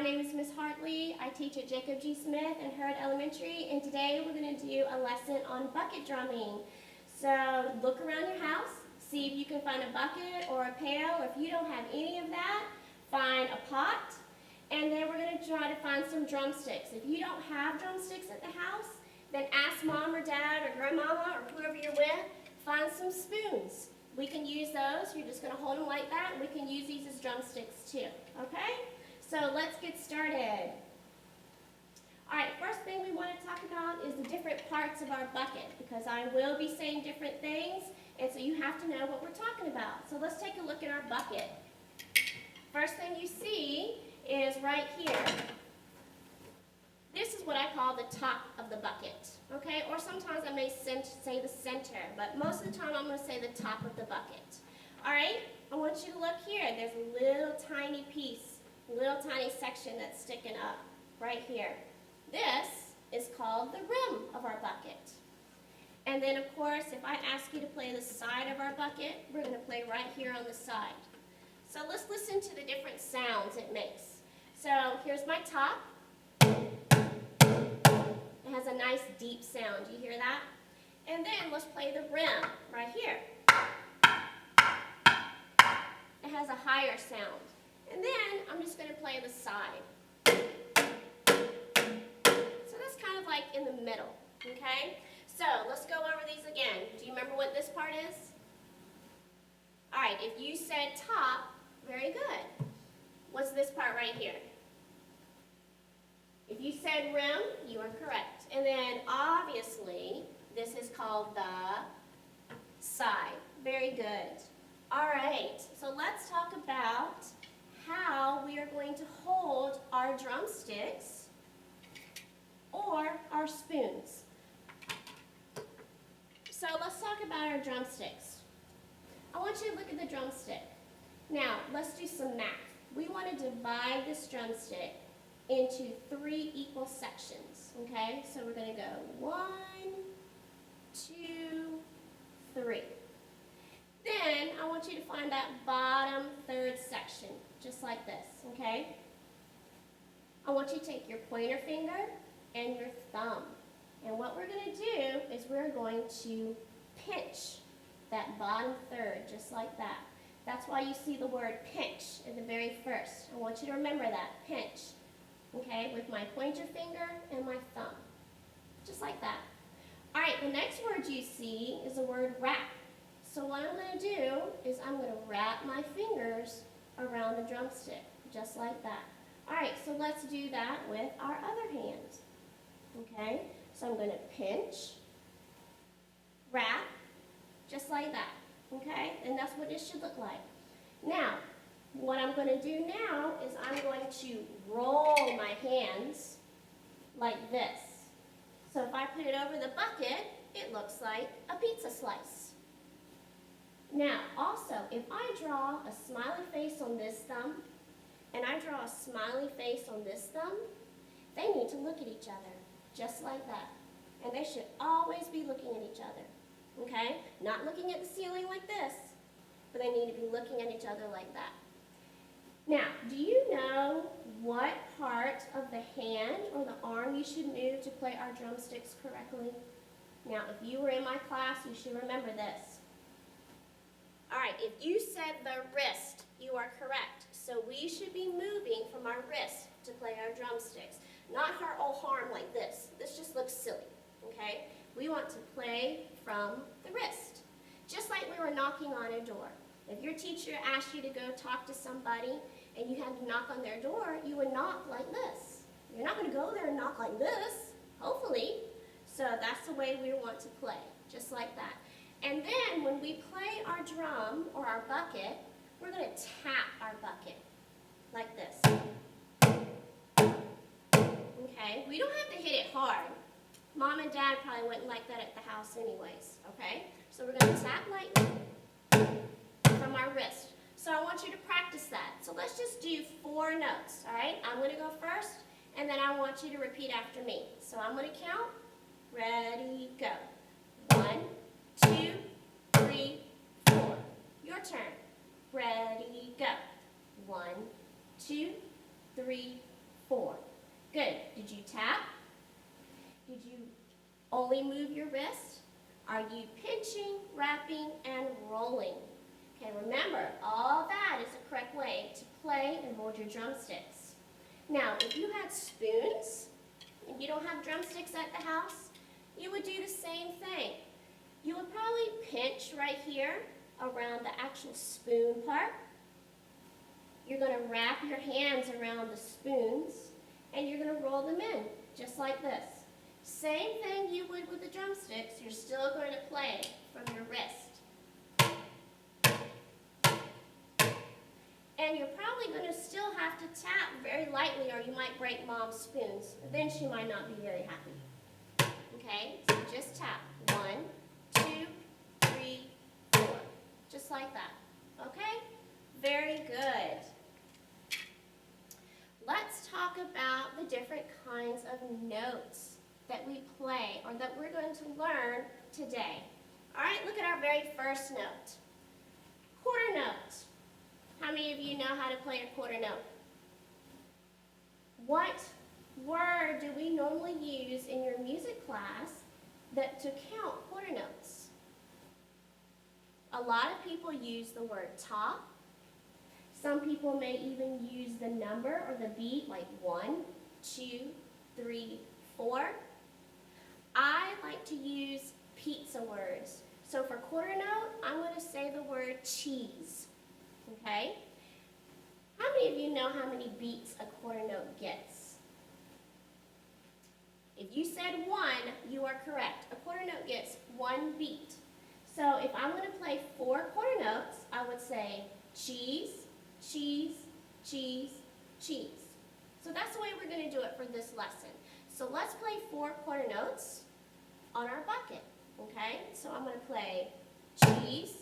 name is Miss Hartley. I teach at Jacob G. Smith and Hurd Elementary, and today we're going to do a lesson on bucket drumming. So look around your house, see if you can find a bucket or a pail. If you don't have any of that, find a pot, and then we're going to try to find some drumsticks. If you don't have drumsticks at the house, then ask mom or dad or grandmama or whoever you're with, find some spoons. We can use those. You're just going to hold them like that, and we can use these as drumsticks too, okay? So let's get started. All right, first thing we want to talk about is the different parts of our bucket, because I will be saying different things, and so you have to know what we're talking about. So let's take a look at our bucket. First thing you see is right here. This is what I call the top of the bucket, okay? Or sometimes I may say the center, but most of the time I'm going to say the top of the bucket. All right, I want you to look here. There's a little tiny piece, a little tiny section that's sticking up right here. This is called the rim of our bucket. And then, of course, if I ask you to play the side of our bucket, we're going to play right here on the side. So let's listen to the different sounds it makes. So here's my top. It has a nice deep sound. You hear that? And then let's play the rim right here. It has a higher sound. And then I'm just going to play the side. So that's kind of like in the middle, okay? So let's go over these again. Do you remember what this part is? All right, if you said top, very good. What's this part right here? If you said rim, you are correct. And then obviously, this is called the side. Very good. All right, so let's talk about how we are going to hold our drumsticks or our spoons. So let's talk about our drumsticks. I want you to look at the drumstick. Now, let's do some math. We want to divide this drumstick into 3 equal sections, okay? So we're going to go 1, 2, 3. Then I want you to find that bottom 3rd section, just like this, okay? I want you to take your pointer finger and your thumb. And what we're going to do is we're going to pinch that bottom 3rd, just like that. That's why you see the word pinch in the very first. I want you to remember that, pinch. Okay, with my pointer finger and my thumb, just like that. All right, the next word you see is the word wrap. So what I'm going to do is I'm going to wrap my fingers around the drumstick, just like that. All right, so let's do that with our other hand. Okay, so I'm going to pinch, wrap, just like that. Okay, and that's what it should look like. Now, what I'm going to do now is I'm going to roll my hands like this. So if I put it over the bucket, it looks like a pizza slice. Now, also, if I draw a smiley face on this thumb, and I draw a smiley face on this thumb, they need to look at each other, just like that. And they should always be looking at each other, okay? Not looking at the ceiling like this, but they need to be looking at each other like that. Now, do you know what part of the hand or the arm you should move to play our drumsticks correctly? Now, if you were in my class, you should remember this. All right, if you said the wrist, you are correct. So we should be moving from our wrist to play our drumsticks, not our whole arm like this. This just looks silly, okay? We want to play from the wrist, just like we were knocking on a door. If your teacher asked you to go talk to somebody and you had to knock on their door, you would knock like this. You're not going to go there and knock like this, hopefully. So that's the way we want to play, just like that. And then when we play our drum or our bucket, we're going to tap our bucket like this. Okay? We don't have to hit it hard. Mom and Dad probably wouldn't like that at the house anyways, okay? So we're going to tap lightly from our wrist. So I want you to practice that. So let's just do 4 notes, all right? I'm going to go first, and then I want you to repeat after me. So I'm going to count. Ready, go. 1, 2, 3, 4. Your turn. Ready, go. 1, 2, 3, 4. Good. Did you tap? Did you only move your wrist? Are you pinching, wrapping, and rolling? Okay, remember, all that is the correct way to play and hold your drumsticks. Now, if you had spoons and you don't have drumsticks at the house, you would do the same thing. You would probably pinch right here around the actual spoon part. You're going to wrap your hands around the spoons and you're going to roll them in, just like this. Same thing you would with the drumsticks, you're still going to play from your wrist. And you're probably going to still have to tap very lightly or you might break Mom's spoons. Then she might not be very happy. Okay, so just tap. 1, 2, 3, 4. Just like that. Okay? Very good. Let's talk about the different kinds of notes that we play or that we're going to learn today. All right, look at our very first note. Quarter note. How many of you know how to play a quarter note? What word do we normally use in your music class to count quarter notes? A lot of people use the word top. Some people may even use the number or the beat like 1, 2, 3, 4. I like to use pizza words. So for quarter note, I'm going to say the word cheese. Okay? How many of you know how many beats a quarter note gets? If you said 1, you are correct. A quarter note gets 1 beat. So if I'm going to play 4 quarter notes, I would say cheese, cheese, cheese, cheese. So that's the way we're going to do it for this lesson. So let's play 4 quarter notes on our bucket. Okay? So I'm going to play cheese,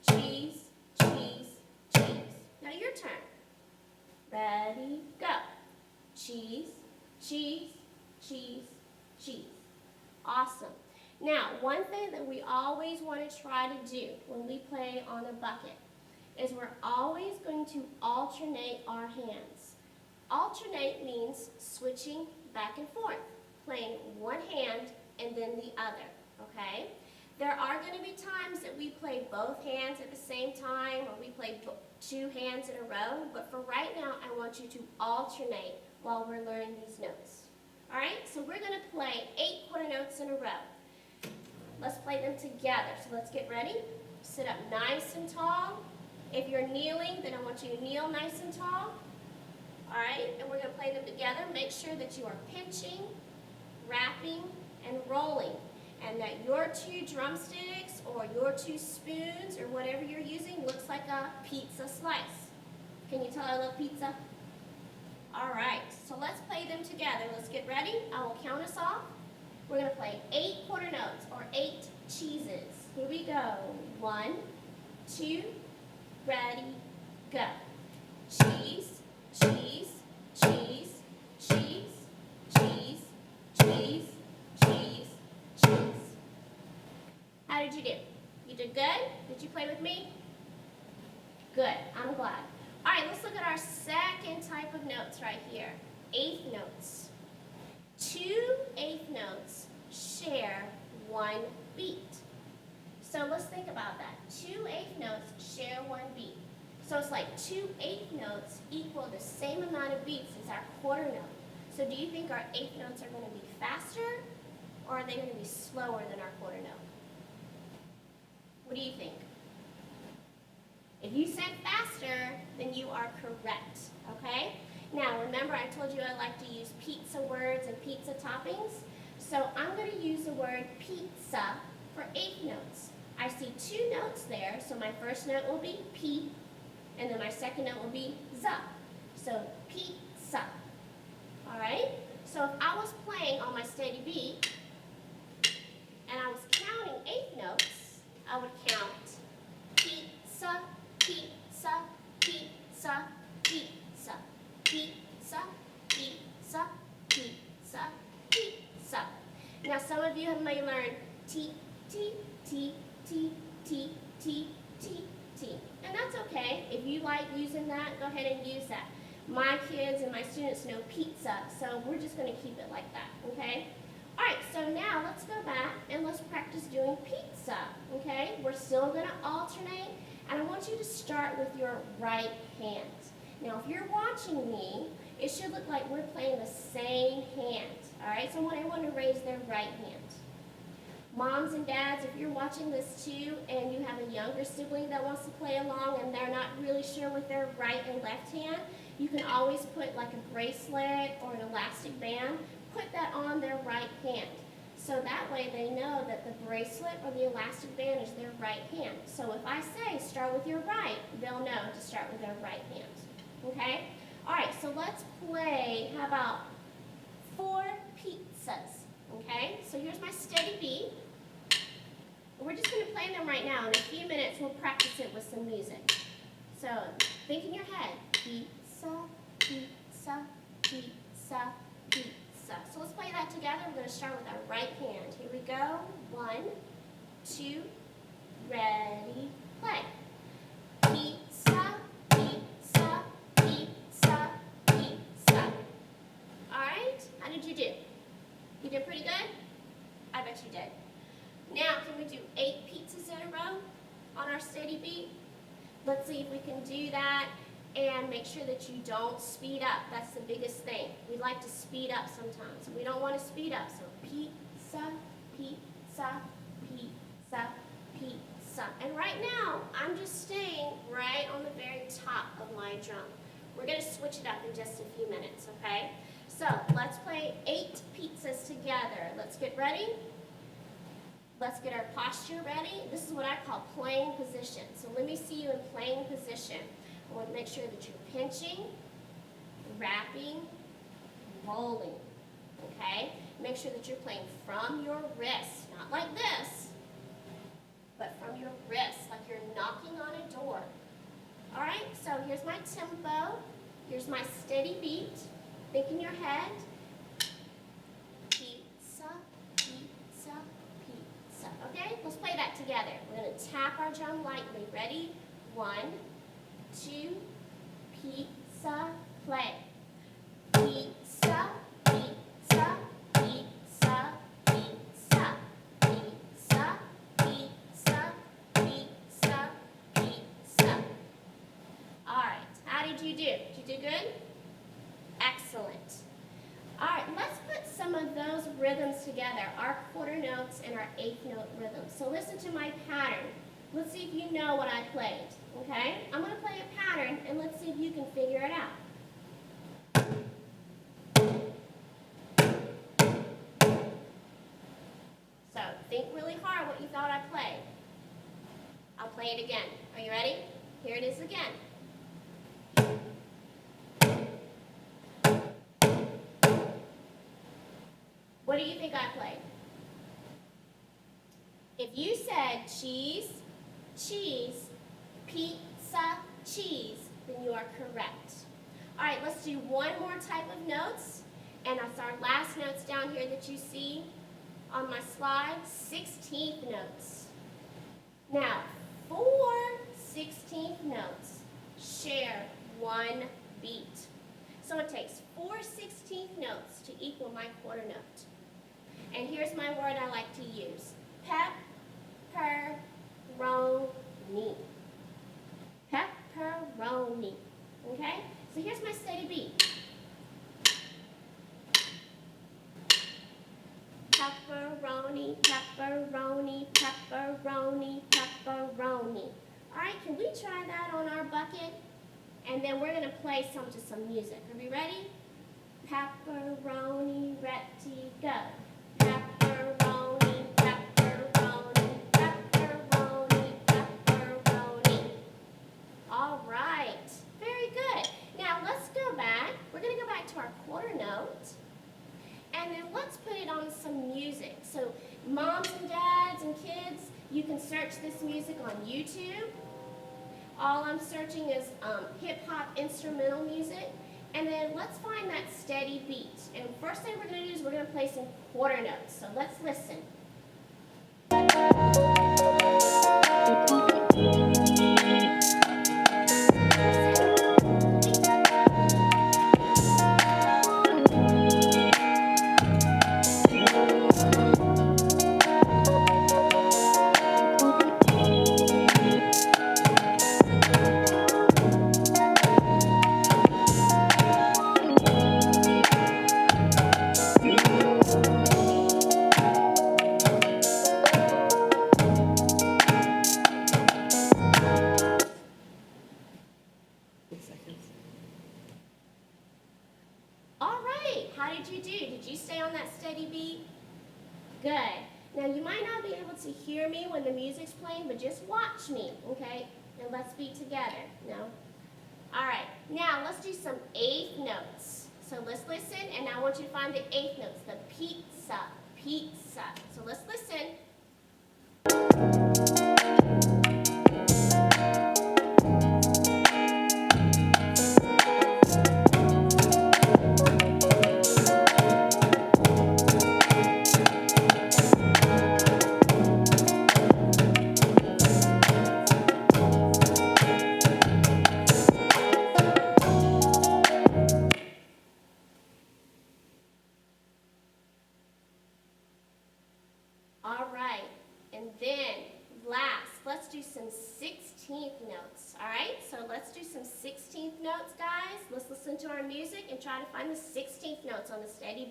cheese, cheese, cheese. Now your turn. Ready, go. Cheese, cheese, cheese, cheese. Awesome. Now, one thing that we always want to try to do when we play on a bucket is we're always going to alternate our hands. Alternate means switching back and forth, playing one hand and then the other, okay? There are going to be times that we play both hands at the same time or we play 2 hands in a row, but for right now, I want you to alternate while we're learning these notes. All right, so we're going to play 8 quarter notes in a row. Let's play them together. So let's get ready. Sit up nice and tall. If you're kneeling, then I want you to kneel nice and tall. All right, and we're going to play them together. Make sure that you are pinching, wrapping, and rolling, and that your 2 drumsticks or your 2 spoons or whatever you're using looks like a pizza slice. Can you tell I love pizza? All right, so let's play them together. Let's get ready. I will count us off. We're going to play 8 quarter notes or 8 cheeses. Here we go. 1, 2, ready, go. Cheese, cheese, cheese, cheese, cheese, cheese, cheese, cheese. How did you do? You did good? Did you play with me? Good, I'm glad. All right, let's look at our second type of notes right here. 8th notes. 2 8th notes share 1 beat. So let's think about that. 2 8th notes share 1 beat. So it's like 2 8th notes equal the same amount of beats as our quarter note. So do you think our 8th notes are going to be faster or are they going to be slower than our quarter note? What do you think? If you said faster, then you are correct, okay? Now, remember I told you I like to use pizza words and pizza toppings. So I'm going to use the word pizza for 8th notes. I see 2 notes there, so my first note will be P, and then my second note will be Z. So pizza, all right? So if I was playing on my steady beat, and I was counting 8th notes, I would count pizza, pizza, pizza, pizza, pizza, pizza, pizza, pizza. Now some of you may learn T, T, T, T, T, T, T, T. And that's okay. If you like using that, go ahead and use that. my kids and my students know pizza, so we're just going to keep it like that, okay? All right, so now let's go back and let's practice doing pizza, okay? We're still going to alternate, and I want you to start with your right hand. Now, if you're watching me, it should look like we're playing the same hand, all right? So I want everyone to raise their right hand. Moms and dads, if you're watching this too and you have a younger sibling that wants to play along and they're not really sure with their right and left hand, you can always put like a bracelet or an elastic band, put that on their right hand. So that way they know that the bracelet or the elastic band is their right hand. So if I say start with your right, they'll know to start with their right hand. Okay? All right, so let's play, how about 4 pizzas? Okay, so here's my steady beat. We're just going to play them right now. In a few minutes, we'll practice it with some music. So think in your head, pizza, pizza, pizza, pizza. So let's play that together. We're going to start with our right hand. Here we go. 1, 2, ready, play. Pizza, pizza, pizza, pizza. All right, how did you do? You did pretty good? I bet you did. Now, can we do 8 pizzas in a row on our steady beat? Let's see if we can do that and make sure that you don't speed up. That's the biggest thing. We like to speed up sometimes. We don't want to speed up. So pizza, pizza, pizza, pizza. And right now, I'm just staying right on the very top of my drum. We're going to switch it up in just a few minutes, okay? So let's play 8 pizzas together. Let's get ready. Let's get our posture ready. This is what I call playing position. So let me see you in playing position. I want to make sure that you're pinching, wrapping, rolling, okay? Make sure that you're playing from your wrist, not like this, but from your wrist, like you're knocking on a door. All right, so here's my tempo. Here's my steady beat. Think in your head. Pizza, pizza, pizza. Okay, let's play that together. We're going to tap our drum lightly. Ready? 1, 2, pizza, play. Pizza, pizza, pizza, pizza, pizza, pizza, pizza, pizza. All right, how did you do? Did you do good? Excellent. All right, let's put some of those rhythms together, our quarter notes and our 8th note rhythms. So listen to my pattern. Let's see if you know what I played, okay? I'm going to play a pattern, and let's see if you can figure it out. So think really hard what you thought I played. I'll play it again. Are you ready? Here it is again. What do you think I played? If you said cheese, cheese, pizza, cheese, then you are correct. All right, let's do one more type of notes. And that's our last notes down here that you see on my slide, 16th notes. Now, 4 16th notes share one beat. So it takes 4 16th notes to equal my quarter note. And here's my word I like to use. Pepperoni. Pepperoni. Okay? So here's my steady beat. Pepperoni, pepperoni, pepperoni, pepperoni. All right, can we try that on our bucket? And then we're going to play some to some music. Are we ready? Pepperoni, ready, go. Pepperoni, pepperoni, pepperoni, pepperoni. All right, very good. Now let's go back. We're going to go back to our quarter note. And then let's put it on some music. So moms and dads and kids, you can search this music on YouTube. All I'm searching is hip-hop instrumental music. And then let's find that steady beat. And first thing we're going to do is we're going to play some quarter notes. So let's listen. when the music's playing, but just watch me, okay? And let's be together, no? All right, now let's do some eighth notes. So let's listen, and I want you to find the eighth notes, the pizza, pizza. So let's listen. All right, and then last, let's do some 16th notes, all right? So let's do some 16th notes, guys. Let's listen to our music and try to find the 16th notes on a steady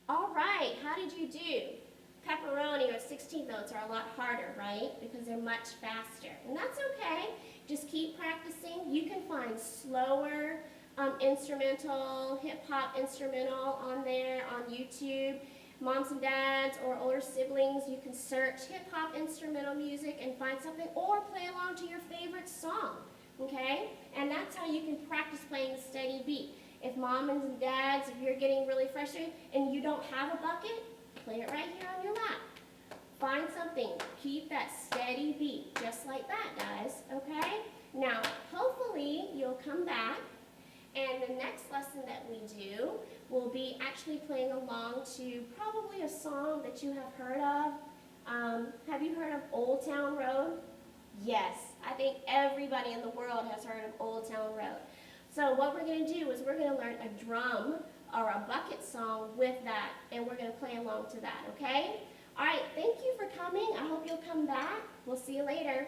All right, how did you do? Pepperoni or 16th notes are a lot harder, right? Because they're much faster. And that's okay. Just keep practicing. You can find slower instrumental, hip-hop instrumental on there on YouTube. Moms and dads or older siblings, you can search hip-hop instrumental music and find something, or play along to your favorite song, okay? And that's how you can practice playing a steady beat. If mom and dads, if you're getting really frustrated and you don't have a bucket, play it right here on your lap. Find something, keep that steady beat, just like that, guys, okay? Now, hopefully you'll come back, and the next lesson that we do will be actually playing along to probably a song that you have heard of. Have you heard of Old Town Road? Yes, I think everybody in the world has heard of Old Town Road. So what we're going to do is we're going to learn a drum or a bucket song with that, and we're going to play along to that, okay? All right, thank you for coming. I hope you'll come back. We'll see you later.